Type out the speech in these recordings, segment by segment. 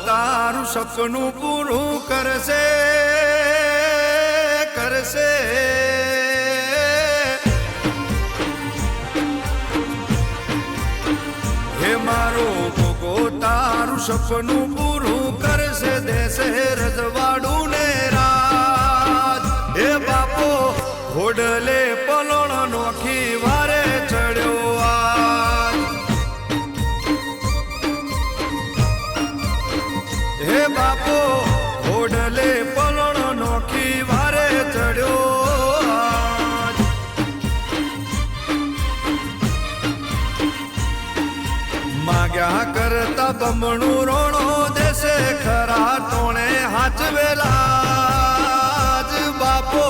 તારું સપનું પૂરું કરશે કરશે હે મારો ગોગો તારું સપનું પૂરું કરશે દેશે રજવાડું ને રાજ હે બાપો ઘોડલે પલોણ નોખી વારે ચડ્યો આજ હે બાપો ઘોડલે પલોણ નોખી વારે ચડ્યો આજ માગ્યા કરતા બમણું રોણો દેશે ખરા ટોણે હાચવેલા જ બાપો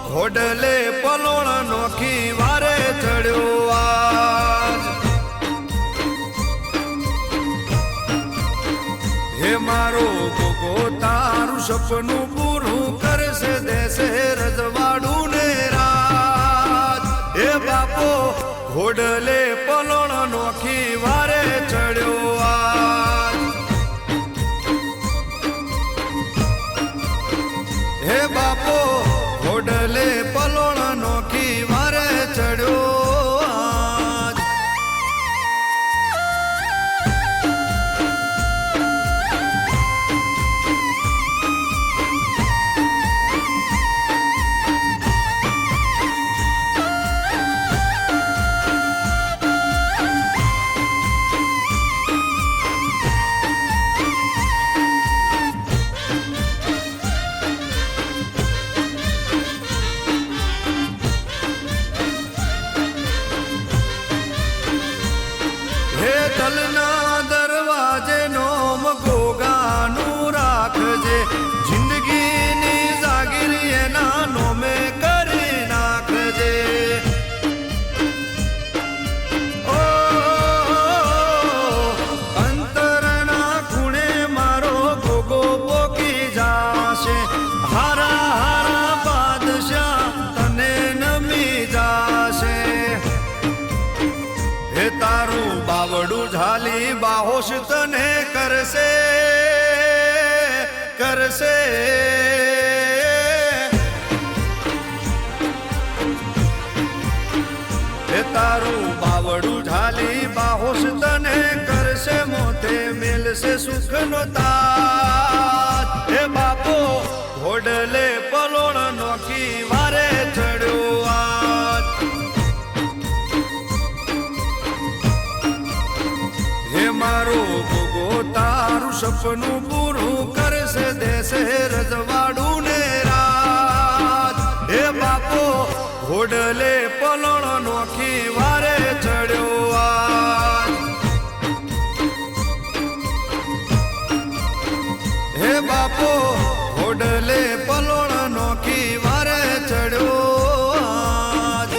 ઘોડલે પલોણ નોખી વારે ચડ્યો આજ હે મારો ગોગો તારું સપનું પૂરું કરશે દેશે રજવાડું ને રાજ હે બાપો ઘોડલે પલોણ નોખી વારે ચડ્યો આજ હે બાપો ઘોડલે પલોણ નોખી વારે ચડ્યો આજ દલના દરવાજે નોમ ગોગાનું રાખજે જિંદગીની જાગીર એના નોમે કરી નાખજે ઓ અંતરના ખૂણે મારો ગોગો પોકી જાશે હારા હારા બાદશાહ તને નમી જાશે હે તારું બાવડું ઝાલી બાહોશ તને કરશે કરશે હે તારું બાવડું ઝાલી બાહોશ તને કરશે મોતે મેલશે સુખનો તાજ હે બાપો ઘોડલે પલોણ નોખી વારે ચડ્યો આજ હે મારો ગોગો તારું સપનું પૂરું કરશે દેશે રજવાડું ને રાજ હે બાપો ઘોડલે પલોણ નોખી વારે ચડ્યો આજ હે બાપો ઘોડલે પલોણ નોખી વારે ચડ્યો આજ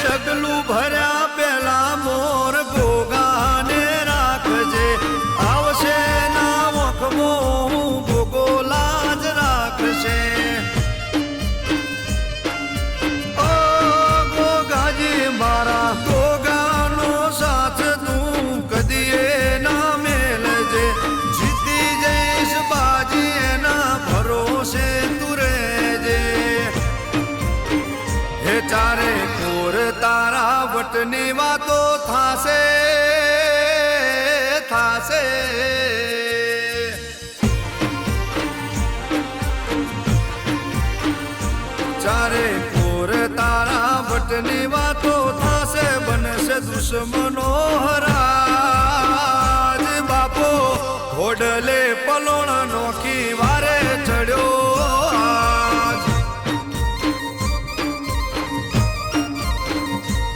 ડગલું ભર્યા પેલા મોર ગોગાને રાખજે આવશે ના વખમો ગોગો લાજ રાખશે ઓ ગોગાજી મારા ગોગાનો સાથ તું કદીએ ના મેલજે જીતી જઈશ બાજી એના ભરોસે તું રહેજે હે ચારે કોર તારા વટની વાતો થાશે થાશે ચારે કોર તારા વટની વાતો થાશે બનશે દુશ્મનો હરાજ બાપો ઘોડલે પલોણ નોખી વારે ચડ્યો આજ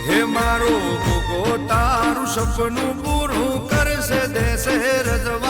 હે મારો ગોગો તારું સપનું પૂરું કરશે દેશે રજવા